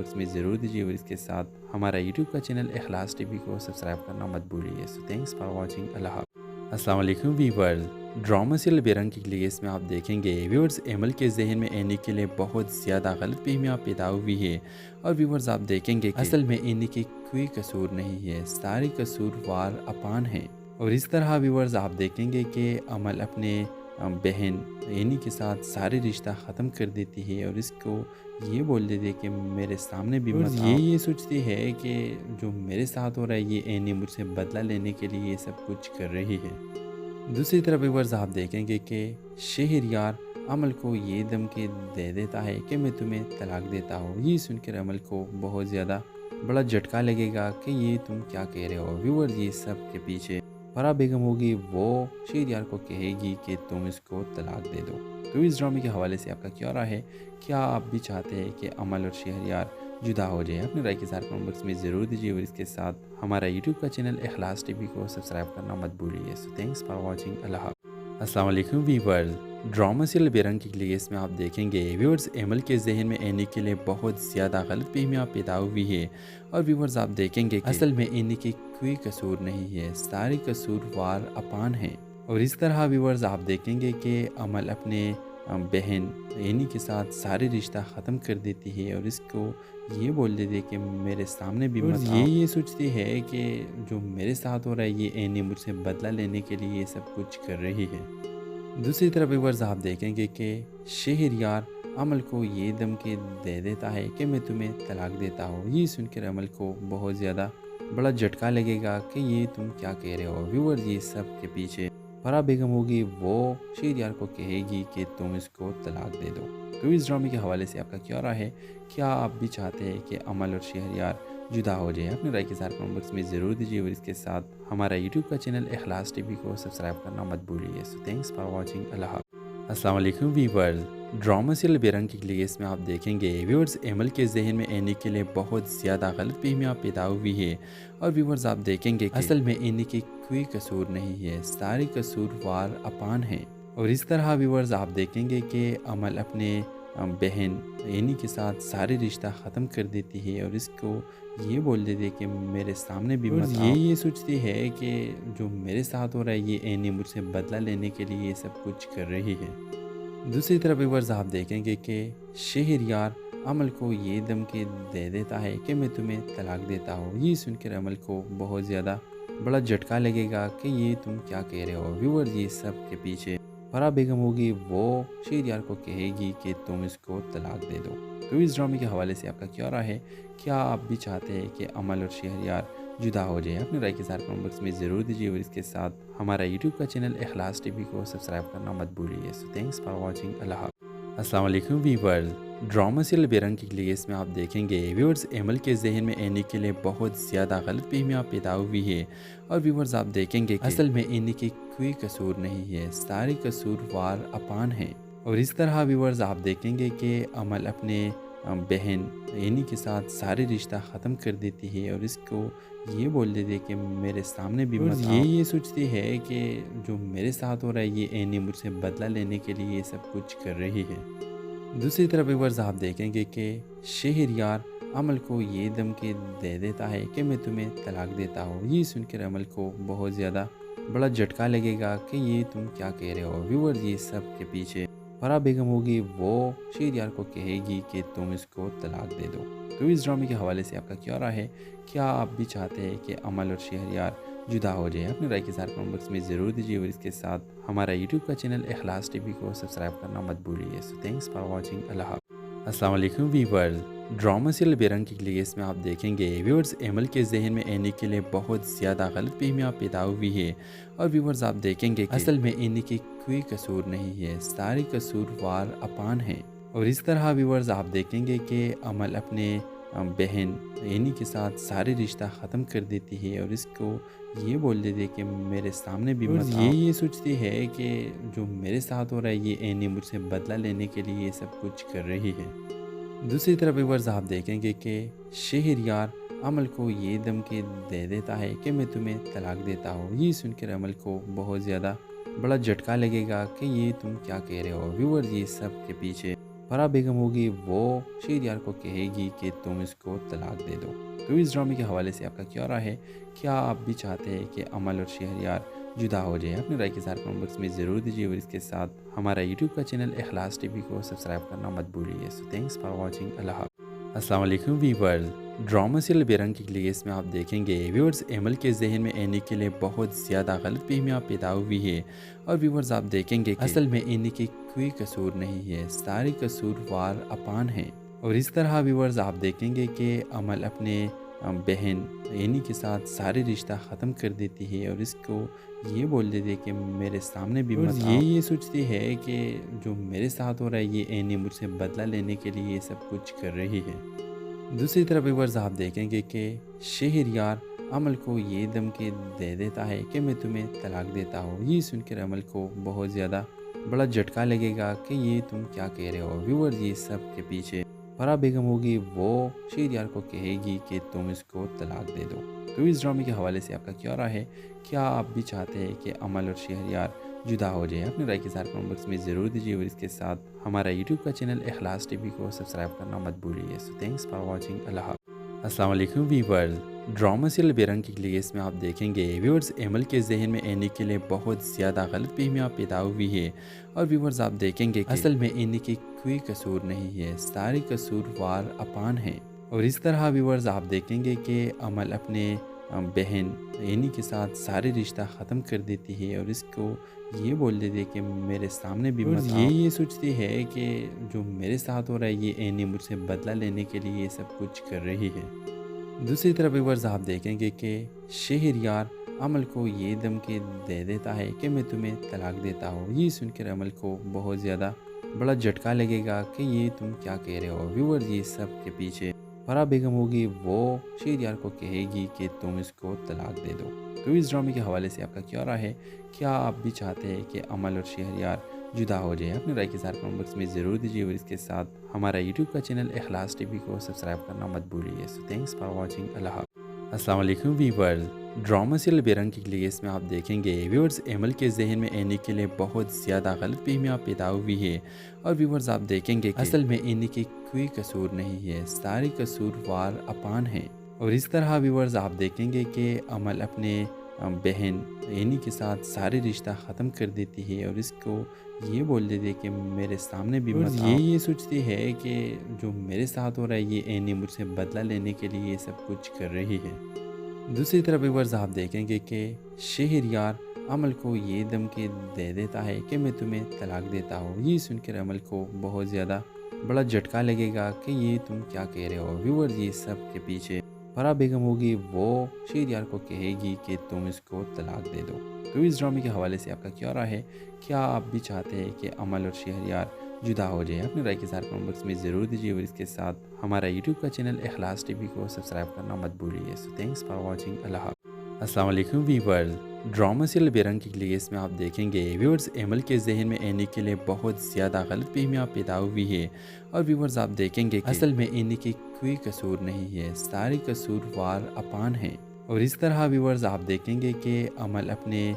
Box میں ضرور دیجیے اور اس کے ساتھ ہمارا یوٹیوب کا چینل اخلاص ٹی وی کو سبسکرائب کرنا مت بھولیے. سو تھینکس فار واچنگ. اللہ حافظ. السلام علیکم ویورز. ڈرامہ سیریل بے رنگ کی لیس میں آپ دیکھیں گے ویورز ایمل کے ذہن میں اینی کے لیے بہت زیادہ غلط فہمیاں پیدا ہوئی ہے اور ویورز آپ دیکھیں گے کہ اصل میں اینی کی کوئی قصور نہیں ہے, سارے قصوروار اپان ہیں. اور اس طرح ویورز آپ دیکھیں گے کہ عمل اپنے بہن اینی کے ساتھ سارے رشتہ ختم کر دیتی ہے اور اس کو یہ بول دیتی ہے کہ میرے سامنے بھی مت آؤ. یہ سوچتی ہے کہ جو میرے ساتھ ہو رہا ہے یہ اینی مجھ سے بدلہ لینے کے لیے یہ سب کچھ کر رہی ہے. دوسری طرف ویورز آپ دیکھیں گے کہ شہریار عمل کو یہ دھمکی دے دیتا ہے کہ میں تمہیں طلاق دیتا ہوں. یہ سن کر عمل کو بہت زیادہ بڑا جھٹکا لگے گا کہ یہ تم کیا کہہ رہے ہو. ویورز یہ سب کے پیچھے فرح بیگم ہوگی, وہ شہریار کو کہے گی کہ تم اس کو طلاق دے دو. تو اس ڈرامے کے حوالے سے آپ کا کیا رائے ہے؟ کیا آپ بھی چاہتے ہیں کہ عمل اور شہریار جدا ہو جائے؟ اپنے رائے کے ساتھ کمنٹ باکس میں ضرور دیجیے اور اس کے ساتھ ہمارا یوٹیوب کا چینل اخلاص ٹی وی کو سبسکرائب کرنا مت بھولیے. سو تھینکس فار واچنگ. اللہ حافظ. السلام علیکم ویورز. ڈرامہ سیریل بے رنگ کی لیس میں آپ دیکھیں گے ویورز ایمل کے ذہن میں اینی کے لیے بہت زیادہ غلط فہمیاں پیدا ہوئی ہے اور ویورز آپ دیکھیں گے کہ اصل میں اینی کی کوئی قصور نہیں ہے, سارے قصوروار اپان ہیں. اور اس طرح ویورز آپ دیکھیں گے کہ عمل اپنے بہن اینی کے ساتھ سارے رشتہ ختم کر دیتی ہے اور اس کو یہ بول دیتی ہے کہ میرے سامنے بھی مت آؤ. یہ سوچتی ہے کہ جو میرے ساتھ ہو رہا ہے یہ اینی مجھ سے بدلہ لینے کے لیے یہ سب کچھ کر رہی ہے. دوسری طرف ویورز آپ دیکھیں گے کہ شہریار عمل کو یہ دھمکی دے دیتا ہے کہ میں تمہیں طلاق دیتا ہوں. یہ سن کر عمل کو بہت زیادہ بڑا جھٹکا لگے گا کہ یہ تم کیا کہہ رہے ہو. ویورز یہ سب کے پیچھے فرح بیگم ہوگی, وہ شہریار کو کہے گی کہ تم اس کو طلاق دے دو. تو اس ڈرامے کے حوالے سے آپ کا کیا رائے ہے؟ کیا آپ بھی چاہتے ہیں کہ عمل اور شہریار جدا ہو جائے؟ اپنے رائے کے ساتھ کمنٹ باکس میں ضرور دیجیے اور اس کے ساتھ ہمارا یوٹیوب کا چینل اخلاص ٹی وی کو سبسکرائب کرنا مت بھولیے. سو تھینکس فار واچنگ. اللہ حافظ. السلام علیکم ویورز. ڈرامہ سیریل بے رنگ کی لیس میں آپ دیکھیں گے ویورز ایمل کے ذہن میں اینی کے لیے بہت زیادہ غلط فہمیاں پیدا ہوئی ہے اور ویورز آپ دیکھیں گے کہ اصل میں اینی کی کوئی قصور نہیں ہے, سارے قصوروار اپان ہیں. اور اس طرح ویورز آپ دیکھیں گے کہ عمل اپنے بہن اینی کے ساتھ سارے رشتہ ختم کر دیتی ہے اور اس کو یہ بول دیتی ہے کہ میرے سامنے بھی مت آؤ. یہ سوچتی ہے کہ جو میرے ساتھ ہو رہا ہے یہ اینی مجھ سے بدلہ لینے کے لیے یہ سب کچھ کر رہی ہے. دوسری طرف ویورز آپ دیکھیں گے کہ شہریار عمل کو یہ دھمکی دے دیتا ہے کہ میں تمہیں طلاق دیتا ہوں. یہ سن کر عمل کو بہت زیادہ بڑا جھٹکا لگے گا کہ یہ تم کیا کہہ رہے ہو. ویورز یہ سب کے پیچھے فرح بیگم ہوگی, وہ شہریار کو کہے گی کہ تم اس کو طلاق دے دو. تو اس ڈرامے کے حوالے سے آپ کا کیا رائے ہے؟ کیا آپ بھی چاہتے ہیں کہ عمل اور شہریار جدا ہو جائے؟ اپنے رائے کے ساتھ کمنٹ باکس میں ضرور دیجیے اور اس کے ساتھ ہمارا یوٹیوب کا چینل اخلاص ٹی وی کو سبسکرائب کرنا مت بھولیے. سو تھینکس فار واچنگ. اللہ حافظ. السلام علیکم ویورز. ڈرامہ سیریل بے رنگ کی لیس میں آپ دیکھیں گے ویورز ایمل کے ذہن میں اینی کے لیے بہت زیادہ غلط فہمیاں پیدا ہوئی ہے اور ویورز آپ دیکھیں گے کہ اصل میں اینی کی کوئی قصور نہیں ہے, سارے قصوروار اپان ہیں. اور اس طرح ویورز آپ دیکھیں گے کہ عمل اپنے بہن اینی کے ساتھ سارے رشتہ ختم کر دیتی ہے اور اس کو یہ بول دیتی ہے کہ میرے سامنے بھی مت آؤ. یہ سوچتی ہے کہ جو میرے ساتھ ہو رہا ہے یہ اینی مجھ سے بدلہ لینے کے لیے یہ سب کچھ کر رہی ہے. دوسری طرف ویورز آپ دیکھیں گے کہ شہریار عمل کو یہ دھمکی دے دیتا ہے کہ میں تمہیں طلاق دیتا ہوں. یہ سن کر عمل کو بہت زیادہ بڑا جھٹکا لگے گا کہ یہ تم کیا کہہ رہے ہو. ویورز یہ سب کے پیچھے فرح بیگم ہوگی, وہ شہریار کو کہے گی کہ تم اس کو طلاق دے دو. تو اس ڈرامے کے حوالے سے آپ کا کیا رائے ہے؟ کیا آپ بھی چاہتے ہیں کہ عمل اور شہریار جدا ہو جائے؟ اپنے رائے کے ساتھ کمنٹ باکس میں ضرور دیجیے اور اس کے ساتھ ہمارا یوٹیوب کا چینل اخلاص ٹی وی کو سبسکرائب کرنا مت بھولیے. سو تھینکس فار واچنگ. اللہ حافظ. السلام علیکم ویورز. ڈرامہ سیریل بے رنگ کی لیس میں آپ دیکھیں گے ویورز ایمل کے ذہن میں اینی کے لیے بہت زیادہ غلط فہمیاں پیدا ہوئی ہے اور ویورز آپ دیکھیں گے کہ اصل میں اینی کی کوئی قصور نہیں ہے, سارے قصوروار اپان ہیں. اور اس طرح ویورز آپ دیکھیں گے کہ عمل اپنے بہن اینی کے ساتھ سارے رشتہ ختم کر دیتی ہے اور اس کو یہ بول دیتی ہے کہ میرے سامنے بھی مت آؤ. یہ سوچتی ہے کہ جو میرے ساتھ ہو رہا ہے یہ اینی مجھ سے بدلہ لینے کے لیے یہ سب کچھ کر رہی ہے. دوسری طرف ویورز آپ دیکھیں گے کہ شہریار عمل کو یہ دھمکی دے دیتا ہے کہ میں تمہیں طلاق دیتا ہوں. یہ سن کر عمل کو بہت زیادہ بڑا جھٹکا لگے گا کہ یہ تم کیا کہہ رہے ہو. ویورز یہ سب کے پیچھے فرح بیگم ہوگی وہ شہریار کو کہے گی کہ تم اس کو طلاق دے دو۔ تو اس ڈرامے کے حوالے سے آپ کا کیا رائے ہے؟ کیا آپ بھی چاہتے ہیں کہ امل اور شہریار جدا ہو جائے؟ اپنی رائے کے ساتھ کمنٹ باکس میں ضرور دیجیے، اور اس کے ساتھ ہمارا یوٹیوب کا چینل اخلاص ٹی وی کو سبسکرائب کرنا مت بھولیے۔ سو تھینکس فار واچنگ، اللہ حافظ۔ السلام علیکم ویورز، ڈرامہ سیریل بے رنگ کی لیس میں آپ دیکھیں گے ویورز ایمل کے ذہن میں اینی کے لیے بہت زیادہ غلط فہمیاں پیدا ہوئی ہے، اور ویورز آپ دیکھیں گے کہ اصل میں اینی کی کوئی قصور نہیں ہے، ساری قصوروار اپان ہیں۔ اور اس طرح ویورز آپ دیکھیں گے کہ امل اپنے بہن اینی کے ساتھ سارے رشتہ ختم کر دیتی ہے، اور اس کو یہ بول دیتی ہے کہ میرے سامنے بھی مت آؤ۔ یہ سوچتی ہے کہ جو میرے ساتھ ہو رہا ہے یہ اینی مجھ سے بدلہ لینے کے لیے یہ سب کچھ کر رہی ہے۔ دوسری طرف ویورز آپ دیکھیں گے کہ شہریار عمل کو یہ دھمکی دے دیتا ہے کہ میں تمہیں طلاق دیتا ہوں۔ یہ سن کر عمل کو بہت زیادہ بڑا جھٹکا لگے گا کہ یہ تم کیا کہہ رہے ہو۔ ویورز یہ سب کے پیچھے فرح بیگم ہوگی وہ شہریار کو کہے گی کہ تم اس کو طلاق دے دو۔ تو اس ڈرامے کے حوالے سے آپ کا کیا رائے ہے؟ کیا آپ بھی چاہتے ہیں کہ امل اور شہریار جدا ہو جائے؟ اپنی رائے کے ساتھ کمنٹ باکس میں ضرور دیجیے، اور اس کے ساتھ ہمارا یوٹیوب کا چینل اخلاص ٹی وی کو سبسکرائب کرنا مت بھولیے۔ سو تھینکس فار واچنگ، اللہ حافظ۔ السلام علیکم ویورز، ڈرامہ سیریل بے رنگ کی لیس میں آپ دیکھیں گے ویورز ایمل کے ذہن میں اینی کے لیے بہت زیادہ غلط فہمیاں پیدا ہوئی ہے، اور ویورز آپ دیکھیں گے کہ اصل میں اینی کی کوئی قصور نہیں ہے، ساری قصوروار اپان ہیں۔ اور اس طرح ویورز آپ دیکھیں گے کہ امل اپنے بہن اینی کے ساتھ سارے رشتہ ختم کر دیتی ہے، اور اس کو یہ بول دیتی ہے کہ میرے سامنے بھی مت آؤ۔ یہ سوچتی ہے کہ جو میرے ساتھ ہو رہا ہے یہ اینی مجھ سے بدلہ لینے کے لیے یہ سب کچھ کر رہی ہے۔ دوسری طرف ویورز آپ دیکھیں گے کہ شہریار عمل کو یہ دھمکی دے دیتا ہے کہ میں تمہیں طلاق دیتا ہوں۔ یہ سن کر عمل کو بہت زیادہ بڑا جھٹکا لگے گا کہ یہ تم کیا کہہ رہے ہو۔ ویورز یہ سب کے پیچھے فرح بیگم ہوگی وہ شہریار کو کہے گی کہ تم اس کو طلاق دے دو۔ تو اس ڈرامے کے حوالے سے آپ کا کیا رائے ہے؟ کیا آپ بھی چاہتے ہیں کہ امل اور شہریار جدا ہو جائے؟ اپنی رائے کے ساتھ کمنٹ باکس میں ضرور دیجیے، اور اس کے ساتھ ہمارا یوٹیوب کا چینل اخلاص ٹی وی کو سبسکرائب کرنا مت بھولیے۔ سو تھینکس فار واچنگ، اللہ حافظ۔ السلام علیکم ویورز، ڈرامہ سیریل بے رنگ کی لیس میں آپ دیکھیں گے ویورز ایمل کے ذہن میں اینی کے لیے بہت زیادہ غلط فہمیاں پیدا ہوئی ہے، اور ویورز آپ دیکھیں گے کہ اصل میں اینی کی کوئی قصور نہیں ہے، ساری قصوروار اپان ہیں۔ اور اس طرح ویورز آپ دیکھیں گے کہ امل اپنے بہن اینی کے ساتھ سارے رشتہ ختم کر دیتی ہے، اور اس کو یہ بول دیتی ہے کہ میرے سامنے بھی مت آؤ۔ یہ سوچتی ہے کہ جو میرے ساتھ ہو رہا ہے یہ اینی مجھ سے بدلہ لینے کے لیے یہ سب کچھ کر رہی ہے۔ دوسری طرف ویورز آپ دیکھیں گے کہ شہریار عمل کو یہ دھمکی دے دیتا ہے کہ میں تمہیں طلاق دیتا ہوں۔ یہ سن کر عمل کو بہت زیادہ بڑا جھٹکا لگے گا کہ یہ تم کیا کہہ رہے ہو۔ ویورز یہ سب کے پیچھے فرح بیگم ہوگی وہ شہریار کو کہے گی کہ تم اس کو طلاق دے دو۔ تو اس ڈرامے کے حوالے سے آپ کا کیا رائے ہے؟ کیا آپ بھی چاہتے ہیں کہ امل اور شہریار جدا ہو جائے؟ اپنی رائے کے ساتھ کمنٹ باکس میں ضرور دیجیے، اور اس کے ساتھ ہمارا یوٹیوب کا چینل اخلاص ٹی وی کو سبسکرائب کرنا مت بھولیے۔ سو تھینکس فار واچنگ، اللہ حافظ۔ السلام علیکم ویورز، ڈرامہ سیریل بے رنگ کی لیس میں آپ دیکھیں گے ویورز ایمل کے ذہن میں اینی کے لیے بہت زیادہ غلط فہمیاں پیدا ہوئی ہے، اور ویورز آپ دیکھیں گے کہ اصل میں اینی کی کوئی قصور نہیں ہے، ساری قصوروار اپان ہیں۔ اور اس طرح ویورز آپ دیکھیں گے کہ امل اپنے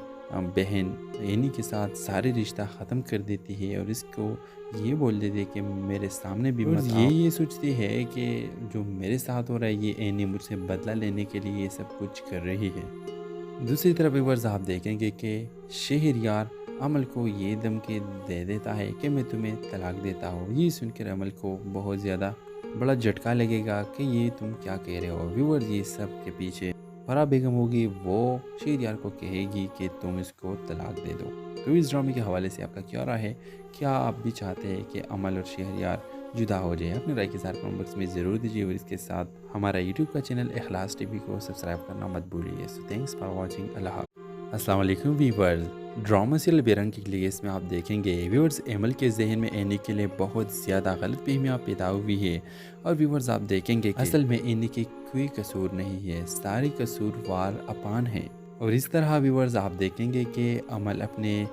بہن اینی کے ساتھ سارے رشتہ ختم کر دیتی ہے، اور اس کو یہ بول دیتی ہے کہ میرے سامنے بھی مت آؤ۔ یہ سوچتی ہے کہ جو میرے ساتھ ہو رہا ہے یہ اینی مجھ سے بدلہ لینے کے لیے یہ سب کچھ کر رہی ہے۔ دوسری طرف ویورز آپ دیکھیں گے کہ شہریار عمل کو یہ دھمکی دے دیتا ہے کہ میں تمہیں طلاق دیتا ہوں۔ یہ سن کر عمل کو بہت زیادہ بڑا جھٹکا لگے گا کہ یہ تم کیا کہہ رہے ہو۔ ویورز یہ سب کے پیچھے فرح بیگم ہوگی وہ شہریار کو کہے گی کہ تم اس کو طلاق دے دو۔ تو اس ڈرامے کے حوالے سے آپ کا کیا رائے ہے؟ کیا آپ بھی چاہتے ہیں کہ امل اور شہریار جدا ہو جائے؟ اپنی رائے کے ساتھ کمنٹ باکس میں ضرور دیجیے، اور اس کے ساتھ ہمارا یوٹیوب کا چینل اخلاص ٹی وی کو سبسکرائب کرنا مت بھولیے۔ سو تھینکس فار واچنگ، اللہ حافظ۔ السلام علیکم ویورز، ڈرامہ سیریل بے رنگ کی لیس میں آپ دیکھیں گے ویورز ایمل کے ذہن میں اینی کے لیے بہت زیادہ غلط فہمیاں پیدا ہوئی ہے، اور ویورز آپ دیکھیں گے کہ اصل میں اینی کی کوئی قصور نہیں ہے، ساری قصوروار اپان ہیں۔ اور اس طرح ویورز آپ دیکھیں گے کہ امل اپنے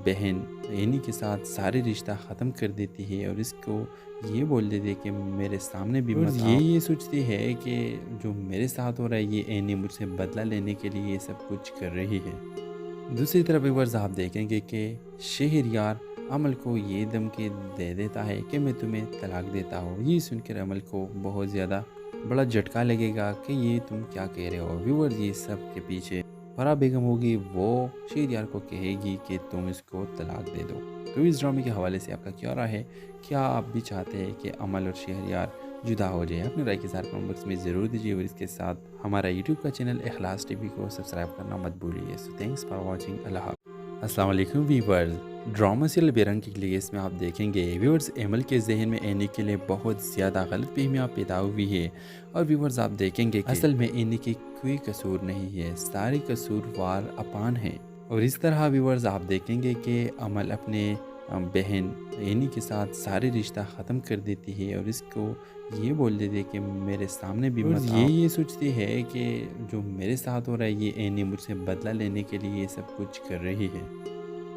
بہن اینی کے ساتھ سارے رشتہ ختم کر دیتی ہے، اور اس کو یہ بول دیتی ہے کہ میرے سامنے بھی مت آؤ۔ یہ سوچتی ہے کہ جو میرے ساتھ ہو رہا ہے یہ اینی مجھ سے بدلہ لینے کے لیے یہ سب کچھ کر رہی ہے۔ دوسری طرف ویورز آپ دیکھیں گے کہ شہریار عمل کو یہ دھمکی دے دیتا ہے کہ میں تمہیں طلاق دیتا ہوں۔ یہ سن کر عمل کو بہت زیادہ بڑا جھٹکا لگے گا کہ یہ تم کیا کہہ رہے ہو۔ ویورز یہ سب کے پیچھے فرح بیگم ہوگی، وہ شہریار کو کہے گی کہ تم اس کو طلاق دے دو۔ تو اس ڈرامے کے حوالے سے آپ کا کیا رائے ہے؟ کیا آپ بھی چاہتے ہیں کہ عمل اور شہریار جدا ہو جائے؟ اپنے رائے کے ساتھ کمنٹ باکس میں ضرور دیجیے، اور اس کے ساتھ ہمارا یوٹیوب کا چینل اخلاص ٹی وی کو سبسکرائب کرنا مت بھولیے۔ سو تھینکس فار واچنگ۔ اللہ حافظ۔ السلام علیکم ویورز، ڈرامہ سیریل بے رنگ کے لیے اس میں آپ دیکھیں گے ویورز ایمل کے ذہن میں اینی کے لیے بہت زیادہ غلط فہمیاں پیدا ہوئی ہے، اور ویورز آپ دیکھیں گے کہ اصل میں اینی کی کوئی قصور نہیں ہے، سارے قصوروار اپان ہیں۔ اور اس طرح ویورز آپ دیکھیں گے کہ عمل اپنے بہن اینی کے ساتھ سارے رشتہ ختم کر دیتی ہے، اور اس کو یہ بول دیتی ہے کہ میرے سامنے بھی مت آؤ۔ یہ سوچتی ہے کہ جو میرے ساتھ ہو رہا ہے یہ اینی مجھ سے بدلہ لینے کے لیے یہ سب کچھ کر رہی ہے۔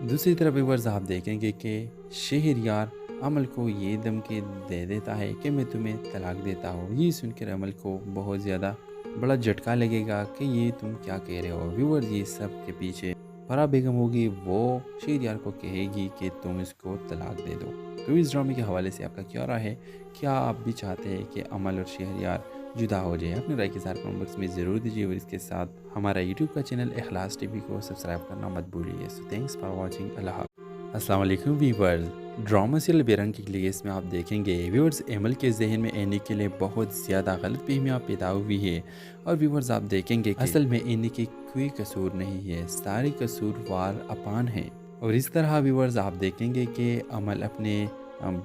دوسری طرف ویورز آپ دیکھیں گے کہ شہریار عمل کو یہ دھمکی دے دیتا ہے کہ میں تمہیں طلاق دیتا ہوں۔ یہ سن کر عمل کو بہت زیادہ بڑا جھٹکا لگے گا کہ یہ تم کیا کہہ رہے ہو۔ ویورز یہ سب کے پیچھے فرح بیگم ہوگی، وہ شہریار کو کہے گی کہ تم اس کو طلاق دے دو۔ تو اس ڈرامے کے حوالے سے آپ کا کیا رائے ہے؟ کیا آپ بھی چاہتے ہیں کہ عمل اور شہریار جدا ہو جائے؟ اپنے رائے کے ساتھ کمنٹ باکس میں ضرور دیجیے، اور اس کے ساتھ ہمارا یوٹیوب کا چینل اخلاص ٹی وی کو سبسکرائب کرنا مت بھولیے۔ سو تھینکس فار واچنگ۔ اللہ حافظ۔ السلام علیکم ویورز، ڈرامہ سیریل بے رنگ کے لیے اس میں آپ دیکھیں گے ویورز ایمل کے ذہن میں اینی کے لیے بہت زیادہ غلط فہمیاں پیدا ہوئی ہے، اور ویورز آپ دیکھیں گے کہ اصل میں اینی کی کوئی قصور نہیں ہے، سارے قصوروار اپان ہیں۔ اور اس طرح ویورز آپ دیکھیں گے کہ عمل اپنے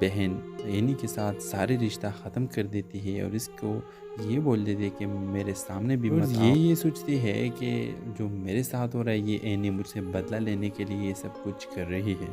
بہن اینی کے ساتھ سارے رشتہ ختم کر دیتی ہے، اور اس کو یہ بول دیتی ہے کہ میرے سامنے بھی مت آؤ۔ یہ سوچتی ہے کہ جو میرے ساتھ ہو رہا ہے یہ اینی مجھ سے بدلہ لینے کے لیے یہ سب کچھ کر رہی ہے۔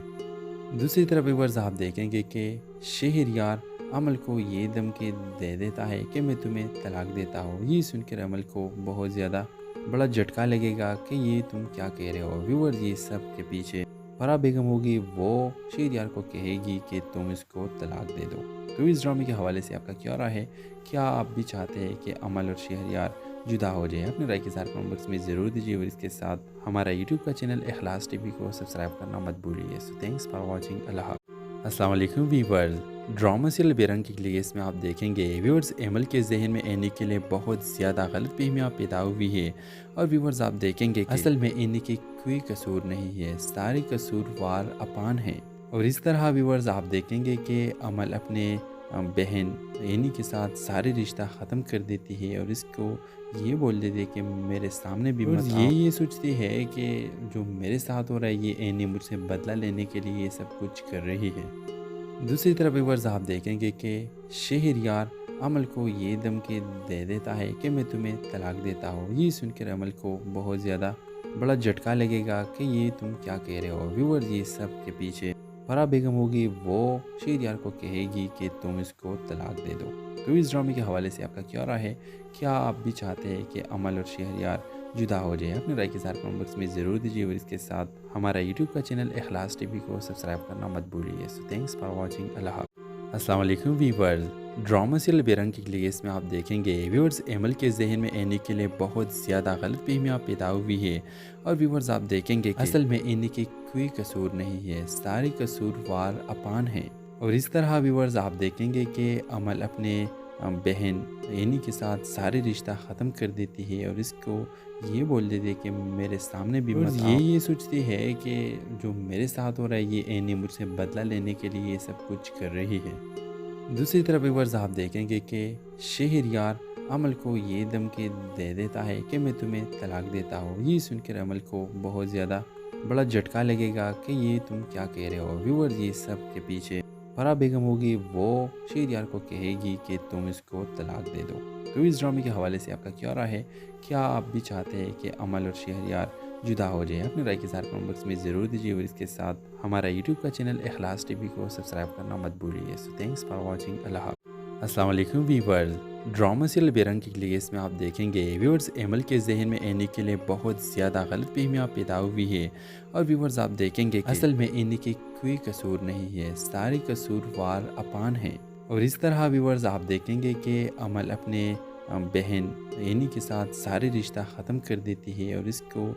دوسری طرف ویورز آپ دیکھیں گے کہ شہریار عمل کو یہ دھمکی دے دیتا ہے کہ میں تمہیں طلاق دیتا ہوں۔ یہ سن کر عمل کو بہت زیادہ بڑا جھٹکا لگے گا کہ یہ تم کیا کہہ رہے ہو۔ ویورز یہ سب کے پیچھے فرح بیگم ہوگی، وہ شہریار کو کہے گی کہ تم اس کو طلاق دے دو۔ تو اس ڈرامے کے حوالے سے آپ کا کیا رائے ہے؟ کیا آپ بھی چاہتے ہیں کہ عمل اور شہریار جدا ہو جائے؟ اپنے رائے کے ساتھ کمنٹ باکس میں ضرور دیجیے، اور اس کے ساتھ ہمارا یوٹیوب کا چینل اخلاص ٹی وی کو سبسکرائب کرنا مت بھولیے۔ سو تھینکس فار واچنگ۔ اللہ حافظ۔ السلام علیکم ویورز، ڈرامہ سیریل بے رنگ کے لیے اس میں آپ دیکھیں گے ویورز ایمل کے ذہن میں اینی کے لیے بہت زیادہ غلط فہمیاں پیدا ہوئی ہے، اور ویورز آپ دیکھیں گے کہ اصل میں اینی کی کوئی قصور نہیں ہے، سارے قصوروار اپان ہیں۔ اور اس طرح ویورز آپ دیکھیں گے کہ عمل اپنے بہن اینی کے ساتھ سارے رشتہ ختم کر دیتی ہے، اور اس کو یہ بول دیتی ہے کہ میرے سامنے بھی مت آؤ۔ یہ سوچتی ہے کہ جو میرے ساتھ ہو رہا ہے یہ اینی مجھ سے بدلہ لینے کے لیے یہ سب کچھ کر رہی ہے۔ دوسری طرف ویورز آپ دیکھیں گے کہ شہریار عمل کو یہ دھمکی دے دیتا ہے کہ میں تمہیں طلاق دیتا ہوں۔ یہ سن کر عمل کو بہت زیادہ بڑا جھٹکا لگے گا کہ یہ تم کیا کہہ رہے ہو۔ ویورز یہ سب کے پیچھے فرح بیگم ہوگی، وہ شہریار کو کہے گی کہ تم اس کو طلاق دے دو۔ تو اس ڈرامے کے حوالے سے آپ کا کیا رائے ہے؟ کیا آپ بھی چاہتے ہیں کہ عمل اور شہریار جدا ہو جائے؟ اپنے رائے کے ساتھ کمنٹ باکس میں ضرور دیجیے، اور اس کے ساتھ ہمارا یوٹیوب کا چینل اخلاص ٹی وی کو سبسکرائب کرنا مت بھولیے۔ سو تھینکس فار واچنگ۔ اللہ حافظ۔ السلام علیکم ویورز، ڈرامہ سیریل بے رنگ کے لیے اس میں آپ دیکھیں گے ویورز ایمل کے ذہن میں اینی کے لیے بہت زیادہ غلط فہمیاں پیدا ہوئی ہے، اور ویورز آپ دیکھیں گے کہ اصل میں اینی کی کوئی قصور نہیں ہے، سارے قصوروار اپان ہیں۔ اور اس طرح ویورز آپ دیکھیں گے کہ عمل اپنے بہن اینی کے ساتھ سارے رشتہ ختم کر دیتی ہے، اور اس کو یہ بول دیتی ہے کہ میرے سامنے بھی مت آؤ۔ یہ سوچتی ہے کہ جو میرے ساتھ ہو رہا ہے یہ اینی مجھ سے بدلہ لینے کے لیے یہ سب کچھ کر رہی ہے۔ دوسری طرف ویورز آپ دیکھیں گے کہ شہریار عمل کو یہ دھمکی دے دیتا ہے کہ میں تمہیں طلاق دیتا ہوں۔ یہ سن کر عمل کو بہت زیادہ بڑا جھٹکا لگے گا کہ یہ تم کیا کہہ رہے ہو۔ ویورز یہ سب کے پیچھے فرح بیگم ہوگی، وہ شہریار کو کہے گی کہ تم اس کو طلاق دے دو۔ تو اس ڈرامے کے حوالے سے آپ کا کیا رائے ہے؟ کیا آپ بھی چاہتے ہیں کہ عمل اور شہریار جدا ہو جائے؟ اپنے رائے کے ساتھ کمنٹ باکس میں ضرور دیجیے، اور اس کے ساتھ ہمارا یوٹیوب کا چینل اخلاص ٹی وی کو سبسکرائب کرنا مت بھولیے۔ سو تھینکس فار واچنگ۔ اللہ حافظ۔ السلام علیکم ویورز، ڈرامہ سیریل بے رنگ کے لیے اس میں آپ دیکھیں گے ویورز ایمل کے ذہن میں اینی کے لیے بہت زیادہ غلط فہمیاں پیدا ہوئی ہے، اور ویورز آپ دیکھیں گے کہ اصل میں اینی کی کوئی قصور نہیں ہے، سارے قصوروار اپان ہیں۔ اور اس طرح ویورز آپ دیکھیں گے کہ عمل اپنے بہن اینی کے ساتھ سارے رشتہ ختم کر دیتی ہے اور اس کو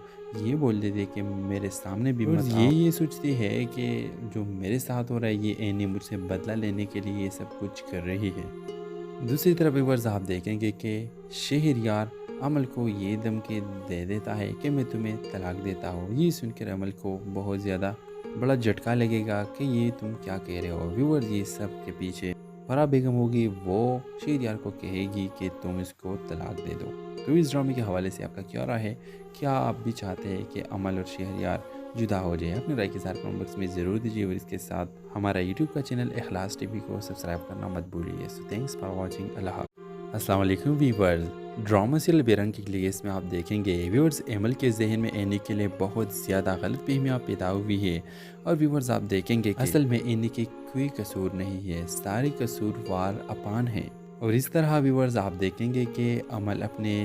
یہ بول دیتی ہے کہ میرے سامنے بھی مت آؤ۔ یہ سوچتی ہے کہ جو میرے ساتھ ہو رہا ہے یہ اینی مجھ سے بدلہ لینے کے لیے یہ سب کچھ کر رہی ہے۔ دوسری طرف ایک بار آپ دیکھیں گے کہ شہریار عمل کو یہ دھمکی دے دیتا ہے کہ میں تمہیں طلاق دیتا ہوں۔ یہ سن کر عمل کو بہت زیادہ بڑا جھٹکا لگے گا کہ یہ تم کیا کہہ رہے ہو۔ ویورز یہ سب کے پیچھے فرح بیگم ہوگی، وہ شہریار کو کہے گی کہ تم اس کو طلاق دے دو۔ تو اس ڈرامے کے حوالے سے آپ کا کیا رائے ہے؟ کیا آپ بھی چاہتے ہیں کہ عمل اور شہریار جدا ہو جائیں؟ اپنے رائے کے ساتھ کمنٹ باکس میں ضرور دیجیے اور اس کے ساتھ ہمارا یوٹیوب کا چینل اخلاص ٹی وی کو سبسکرائب کرنا مت بھولیے۔ سو تھینکس فار واچنگ۔ اللہ حافظ۔ السلام علیکم ویورز، ڈرامہ سیریل بے رنگ کے لیے اس میں آپ دیکھیں گے ویورز ایمل کے ذہن میں اینی کے لیے بہت زیادہ غلط فہمیاں پیدا ہوئی ہے، اور ویورز آپ دیکھیں گے کہ اصل میں اینی کی کوئی قصور نہیں ہے، سارے قصوروار اپان ہیں۔ اور اس طرح ویورز آپ دیکھیں گے کہ عمل اپنے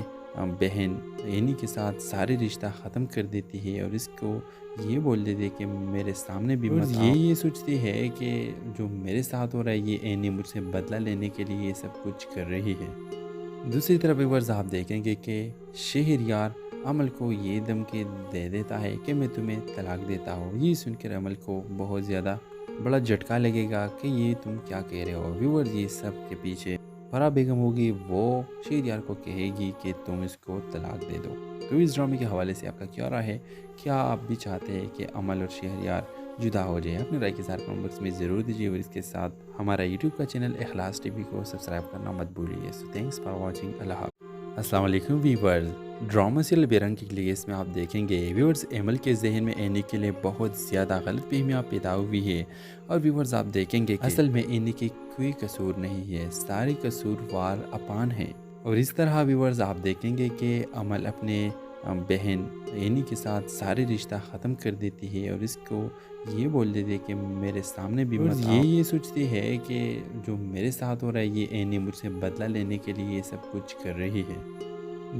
بہن اینی کے ساتھ سارے رشتہ ختم کر دیتی ہے اور اس کو یہ بول دیتی ہے کہ میرے سامنے بھی مت آؤ۔ یہ سوچتی ہے کہ جو میرے ساتھ ہو رہا ہے یہ اینی مجھ سے بدلہ لینے کے لیے یہ سب کچھ کر رہی ہے۔ دوسری طرف ویورز آپ دیکھیں گے کہ شہریار عمل کو یہ دھمکی دے دیتا ہے کہ میں تمہیں طلاق دیتا ہوں۔ یہ سن کر عمل کو بہت زیادہ بڑا جھٹکا لگے گا کہ یہ تم کیا کہہ رہے ہو۔ ویورز یہ سب کے پیچھے فرح بیگم ہوگی، وہ شہریار کو کہے گی کہ تم اس کو طلاق دے دو۔ تو اس ڈرامے کے حوالے سے آپ کا کیا رائے ہے؟ کیا آپ بھی چاہتے ہیں کہ عمل اور شہریار جدا ہو جائیں؟ اپنے رائے کے ساتھ کمنٹ باکس میں ضرور دیجیے اور اس کے ساتھ ہمارا یوٹیوب کا چینل اخلاص ٹی وی کو سبسکرائب کرنا مت بھولیے۔ سو تھینکس فار واچنگ۔ اللہ حافظ۔ السلام علیکم ویورز، ڈرامہ سیریل بے رنگ کے لیے اس میں آپ دیکھیں گے ویورز ایمل کے ذہن میں اینی کے لیے بہت زیادہ غلط فہمیاں پیدا ہوئی ہے، اور ویورز آپ دیکھیں گے کہ اصل میں اینی کی کوئی قصور نہیں ہے، سارے قصوروار اپان ہیں۔ اور اس طرح ویورز آپ دیکھیں گے کہ عمل اپنے بہن اینی کے ساتھ سارے رشتہ ختم کر دیتی ہے اور اس کو یہ بول دیتی ہے کہ میرے سامنے بھی مت آؤ۔ یہ سوچتی ہے کہ جو میرے ساتھ ہو رہا ہے یہ اینی مجھ سے بدلہ لینے کے لیے یہ سب کچھ کر رہی ہے۔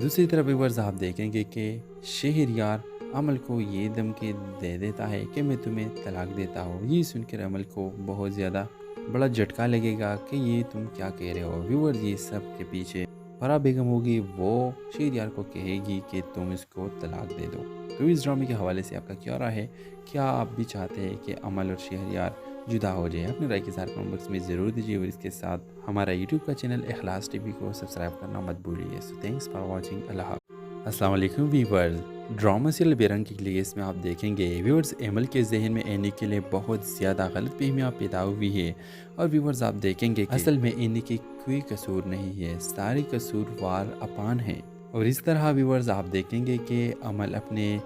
دوسری طرف ویورز آپ دیکھیں گے کہ شہریار عمل کو یہ دھمکی دے دیتا ہے کہ میں تمہیں طلاق دیتا ہوں۔ یہ سن کر عمل کو بہت زیادہ بڑا جھٹکا لگے گا کہ یہ تم کیا کہہ رہے ہو۔ ویورز یہ سب کے پیچھے فرح بیگم ہوگی، وہ شہریار کو کہے گی کہ تم اس کو طلاق دے دو۔ تو اس ڈرامے کے حوالے سے آپ کا کیا رائے ہے؟ کیا آپ بھی چاہتے ہیں کہ عمل اور شہریار جدا ہو جائیں؟ اپنے رائے کے ساتھ کمنٹ باکس میں ضرور دیجیے اور اس کے ساتھ ہمارا یوٹیوب کا چینل اخلاص ٹی وی کو سبسکرائب کرنا مت بھولیے۔ سو تھینکس فار واچنگ۔ اللہ حافظ۔ السلام علیکم ویورز، ڈرامہ سیریل بے رنگ کے لیے اس میں آپ دیکھیں گے ویورز ایمل کے ذہن میں اینی کے لیے بہت زیادہ غلط فہمیاں پیدا ہوئی ہے، اور ویورز آپ دیکھیں گے کہ اصل میں اینی کی کوئی قصور نہیں ہے، سارے قصوروار اپان ہیں۔ اور اس طرح ویورز آپ دیکھیں گے کہ عمل اپنے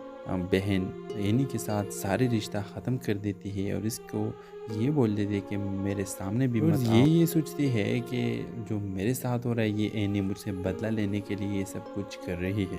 بہن اینی کے ساتھ سارے رشتہ ختم کر دیتی ہے اور اس کو یہ بول دیتی ہے کہ میرے سامنے بھی مت آؤ۔ یہ سوچتی ہے کہ جو میرے ساتھ ہو رہا ہے یہ اینی مجھ سے بدلہ لینے کے لیے یہ سب کچھ کر رہی ہے۔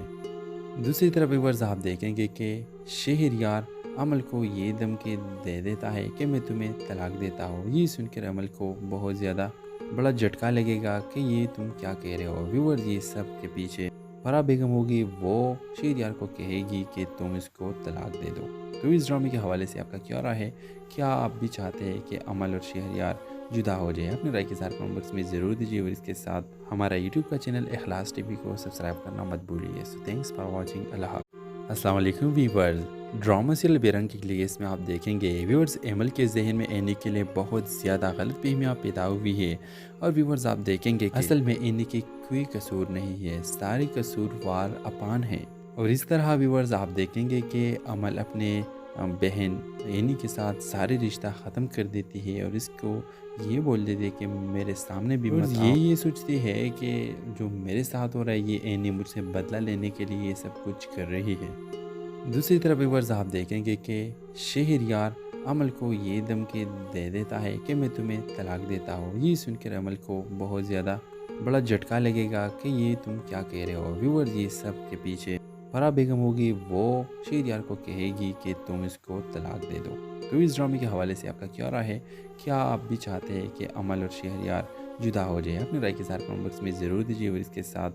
دوسری طرف ویورز آپ دیکھیں گے کہ شہریار عمل کو یہ دھمکی دے دیتا ہے کہ میں تمہیں طلاق دیتا ہوں۔ یہ سن کر عمل کو بہت زیادہ بڑا جھٹکا لگے گا کہ یہ تم کیا کہہ رہے ہو۔ ویورز یہ سب کے پیچھے فرح بیگم ہوگی، وہ شہریار کو کہے گی کہ تم اس کو طلاق دے دو۔ تو اس ڈرامے کے حوالے سے آپ کا کیا رائے ہے؟ کیا آپ بھی چاہتے ہیں کہ عمل اور شہریار جدا ہو جائیں؟ اپنے رائے کے ساتھ کمنٹ باکس میں ضرور دیجیے اور اس کے ساتھ ہمارا یوٹیوب کا چینل اخلاص ٹی وی کو سبسکرائب کرنا مت بھولیے۔ سو تھینکس فار واچنگ۔ اللہ حافظ۔ السلام علیکم ویورز، ڈرامہ سیریل بے رنگ کے لیے اس میں آپ دیکھیں گے ویورز ایمل کے ذہن میں اینی کے لیے بہت زیادہ غلط فہمیاں پیدا ہوئی ہے، اور ویورز آپ دیکھیں گے کہ اصل میں اینی کی کوئی قصور نہیں ہے، سارے قصوروار اپان ہیں۔ اور اس طرح ویورز آپ دیکھیں گے کہ عمل اپنے بہن اینی کے ساتھ سارے رشتہ ختم کر دیتی ہے اور اس کو یہ بول دیتی ہے کہ میرے سامنے بھی مت آؤ۔ یہ سوچتی ہے کہ جو میرے ساتھ ہو رہا ہے یہ اینی مجھ سے بدلہ لینے کے لیے یہ سب کچھ کر رہی ہے۔ دوسری طرف ویورز آپ دیکھیں گے کہ شہریار عمل کو یہ دھمکی دے دیتا ہے کہ میں تمہیں طلاق دیتا ہوں۔ یہ سن کر عمل کو بہت زیادہ بڑا جھٹکا لگے گا کہ یہ تم کیا کہہ رہے ہو۔ ویورز یہ سب کے پیچھے فرح بیگم ہوگی، وہ شہریار کو کہے گی کہ تم اس کو طلاق دے دو۔ تو اس ڈرامے کے حوالے سے آپ کا کیا رائے ہے؟ کیا آپ بھی چاہتے ہیں کہ عمل اور شہریار جدا ہو جائیں؟ اپنے رائے کے ساتھ کمنٹ باکس میں ضرور دیجیے اور اس کے ساتھ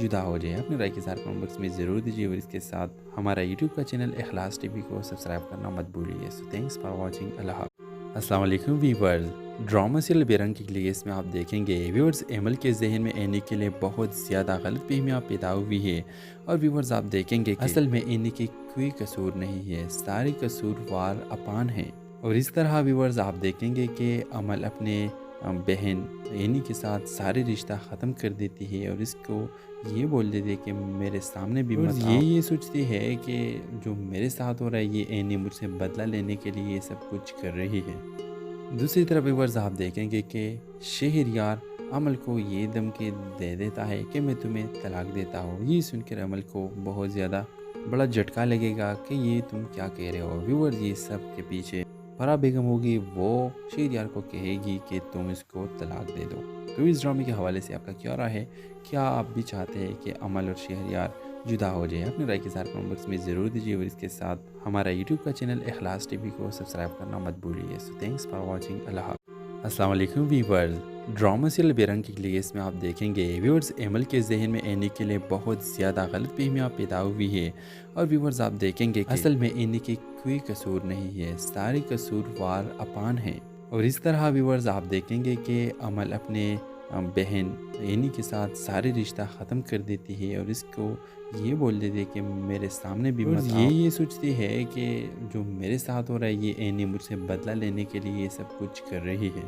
جدا ہو جائے۔ اپنی رائے کے ساتھ کمنٹ باکس میں ضرور دیجیے اور اس کے ساتھ ہمارا یوٹیوب کا چینل اخلاص ٹی وی کو سبسکرائب کرنا مت بھولیے۔ سو تھینکس فار واچنگ۔ اللہ حافظ۔ السلام علیکم ویورز، ڈرامہ سیریل بے رنگ کی لیس میں آپ دیکھیں گے ویورز ایمل کے ذہن میں اینی کے لیے بہت زیادہ غلط فہمیاں پیدا ہوئی ہے، اور ویورز آپ دیکھیں گے کہ اصل میں اینی کی کوئی قصور نہیں ہے، ساری قصوروار اپان ہیں۔ اور اس طرح ویورز آپ دیکھیں گے کہ عمل اپنے بہن اینی کے ساتھ سارے رشتہ ختم کر دیتی ہے اور اس کو یہ بول دیتی ہے کہ میرے سامنے بھی مت آؤ۔ یہ سوچتی ہے کہ جو میرے ساتھ ہو رہا ہے یہ اینی مجھ سے بدلہ لینے کے لیے یہ سب کچھ کر رہی ہے۔ دوسری طرف ویورز آپ دیکھیں گے کہ شہریار عمل کو یہ دھمکی دے دیتا ہے کہ میں تمہیں طلاق دیتا ہوں۔ یہ سن کر عمل کو بہت زیادہ بڑا جھٹکا لگے گا کہ یہ تم کیا کہہ رہے ہو۔ ویورز یہ سب کے پیچھے فرح بیگم ہوگی، وہ شہریار کو کہے گی کہ تم اس کو طلاق دے دو۔ تو اس ڈرامے کے حوالے سے آپ کا کیا رائے ہے؟ کیا آپ بھی چاہتے ہیں کہ عمل اور شہریار جدا ہو جائے؟ اپنی رائے کے ساتھ کمنٹ باکس میں ضرور دیجیے اور اس کے ساتھ ہمارا یوٹیوب کا چینل اخلاص ٹی وی کو سبسکرائب کرنا مت بھولیے۔ سو تھینکس فار واچنگ۔ اللہ حافظ۔ السلام علیکم ویورز، ڈرامہ سیریل بے رنگ کی لیس میں آپ دیکھیں گے ویورز ایمل کے ذہن میں اینی کے لیے بہت زیادہ غلط فہمیاں پیدا ہوئی ہے، اور ویورز آپ دیکھیں گے کہ اصل میں اینی کی کوئی قصور نہیں ہے، ساری قصوروار اپان ہیں۔ اور اس طرح ویورز آپ دیکھیں گے کہ عمل اپنے بہن اینی کے ساتھ سارے رشتہ ختم کر دیتی ہے اور اس کو یہ بول دیتی ہے کہ میرے سامنے بھی مت آؤ۔ یہ سوچتی ہے کہ جو میرے ساتھ ہو رہا ہے یہ اینی مجھ سے بدلہ لینے کے لیے یہ سب کچھ کر رہی ہے۔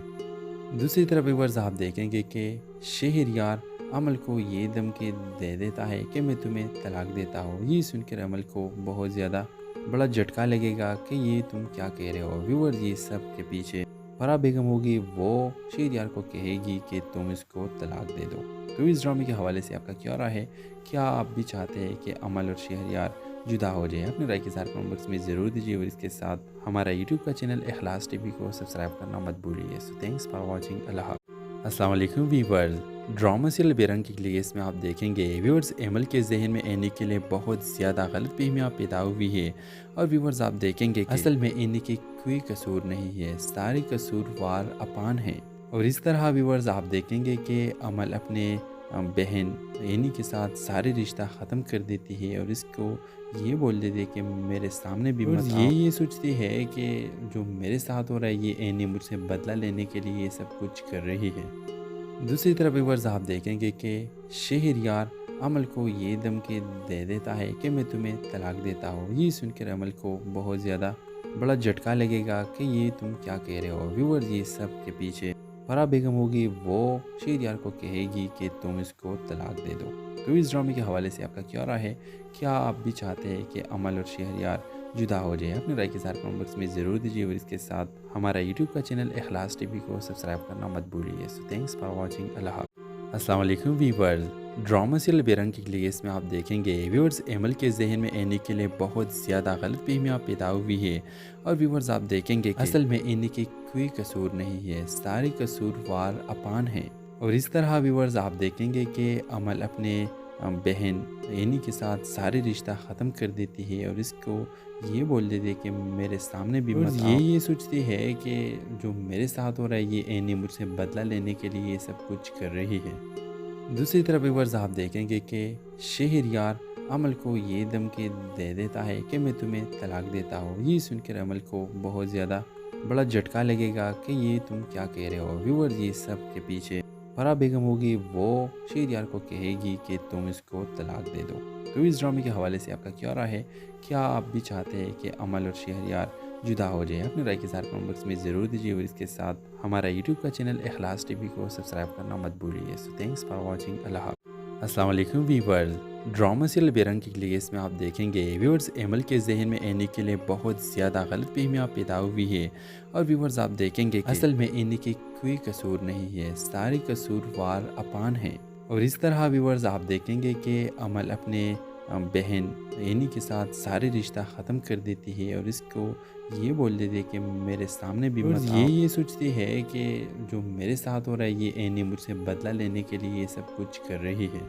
دوسری طرف ویورز آپ دیکھیں گے کہ شہریار عمل کو یہ دھمکی دے دیتا ہے کہ میں تمہیں طلاق دیتا ہوں۔ یہ سن کر عمل کو بہت زیادہ بڑا جھٹکا لگے گا کہ یہ تم کیا کہہ رہے ہو۔ ویورز یہ سب کے پیچھے فرح بیگم ہوگی، وہ شہریار کو کہے گی کہ تم اس کو طلاق دے دو۔ تو اس ڈرامے کے حوالے سے آپ کا کیا رائے ہے؟ کیا آپ بھی چاہتے ہیں کہ عمل اور شہریار جدا ہو جائے؟ اپنی رائے کے ساتھ کمنٹ باکس میں ضرور دیجیے اور اس کے ساتھ ہمارا یوٹیوب کا چینل اخلاص ٹی وی کو سبسکرائب کرنا مت بھولیے۔ سو تھینکس فار واچنگ۔ اللہ حافظ۔ السلام علیکم ویورز، ڈرامہ سیریل بے رنگ کی لیس میں آپ دیکھیں گے ویورز ایمل کے ذہن میں اینی کے لیے بہت زیادہ غلط فہمیاں پیدا ہوئی ہے، اور ویورز آپ دیکھیں گے کہ اصل میں اینی کی کوئی قصور نہیں ہے، ساری قصوروار اپان ہیں۔ اور اس طرح ویورز آپ دیکھیں گے کہ عمل اپنے بہن اینی کے ساتھ سارے رشتہ ختم کر دیتی ہے اور اس کو یہ بول دیتی ہے کہ میرے سامنے بھی مت آؤ۔ یہ سوچتی ہے کہ جو میرے ساتھ ہو رہا ہے یہ اینی مجھ سے بدلہ لینے کے لیے یہ سب کچھ کر رہی ہے۔ دوسری طرف ویورز آپ دیکھیں گے کہ شہریار عمل کو یہ دھمکی دے دیتا ہے کہ میں تمہیں طلاق دیتا ہوں۔ یہ سن کر عمل کو بہت زیادہ بڑا جھٹکا لگے گا کہ یہ تم کیا کہہ رہے ہو۔ ویورز یہ سب کے پیچھے فرح بیگم ہوگی، وہ شہریار کو کہے گی کہ تم اس کو طلاق دے دو۔ تو اس ڈرامے کے حوالے سے آپ کا کیا رائے ہے؟ کیا آپ بھی چاہتے ہیں کہ عمل اور شہریار جدا ہو جائے؟ اپنی رائے کے ساتھ کمنٹ باکس میں ضرور دیجیے اور اس کے ساتھ ہمارا یوٹیوب کا چینل اخلاص ٹی وی کو سبسکرائب کرنا مت بھولیے۔ سو تھینکس فار واچنگ۔ اللہ حافظ۔ السلام علیکم ویورز، ڈرامہ سیریل بے رنگ کی لیس میں آپ دیکھیں گے ویورز ایمل کے ذہن میں اینی کے لیے بہت زیادہ غلط فہمیاں پیدا ہوئی ہے، اور ویورز آپ دیکھیں گے کہ اصل میں اینی کی کوئی قصور نہیں ہے، ساری قصوروار اپان ہیں۔ اور اس طرح ویورز آپ دیکھیں گے کہ عمل اپنے بہن اینی کے ساتھ سارے رشتہ ختم کر دیتی ہے اور اس کو یہ بول دیتی ہے کہ میرے سامنے بھی مت آؤ۔ یہ سوچتی ہے کہ جو میرے ساتھ ہو رہا ہے یہ اینی مجھ سے بدلہ لینے کے لیے یہ سب کچھ کر رہی ہے۔ دوسری طرف ویورز آپ دیکھیں گے کہ شہریار عمل کو یہ دھمکی دے دیتا ہے کہ میں تمہیں طلاق دیتا ہوں۔ یہ سن کر عمل کو بہت زیادہ بڑا جھٹکا لگے گا کہ یہ تم کیا کہہ رہے ہو۔ ویورز یہ سب کے پیچھے فرح بیگم ہوگی، وہ شہریار کو کہے گی کہ تم اس کو طلاق دے دو۔ تو اس ڈرامے کے حوالے سے آپ کا کیا رائے ہے؟ کیا آپ بھی چاہتے ہیں کہ عمل اور شہریار جدا ہو جائے؟ اپنی رائے کے ساتھ کمنٹ باکس میں ضرور دیجیے اور اس کے ساتھ ہمارا یوٹیوب کا چینل اخلاص ٹی وی کو سبسکرائب کرنا مت بھولیے۔ سو تھینکس فار واچنگ۔ اللہ حافظ۔ السلام علیکم ویورز، ڈرامہ سیریل بے رنگ کی لیس میں آپ دیکھیں گے ویورز ایمل کے ذہن میں اینی کے لیے بہت زیادہ غلط فہمیاں پیدا ہوئی ہے، اور ویورز آپ دیکھیں گے کہ اصل میں اینی کی کوئی قصور نہیں ہے، ساری قصوروار اپان ہیں۔ اور اس طرح ویورز آپ دیکھیں گے کہ عمل اپنے بہن اینی کے ساتھ سارے رشتہ ختم کر دیتی ہے اور اس کو یہ بول دیتی ہے کہ میرے سامنے بھی مت آؤ۔ یہ سوچتی ہے کہ جو میرے ساتھ ہو رہا ہے یہ اینی مجھ سے بدلہ لینے کے لیے یہ سب کچھ کر رہی ہے۔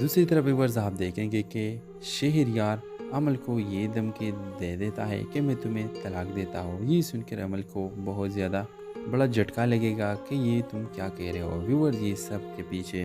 دوسری طرف ویورز آپ دیکھیں گے کہ شہریار عمل کو یہ دھمکی دے دیتا ہے کہ میں تمہیں طلاق دیتا ہوں۔ یہ سن کر عمل کو بہت زیادہ بڑا جھٹکا لگے گا کہ یہ تم کیا کہہ رہے ہو۔ ویورز یہ سب کے پیچھے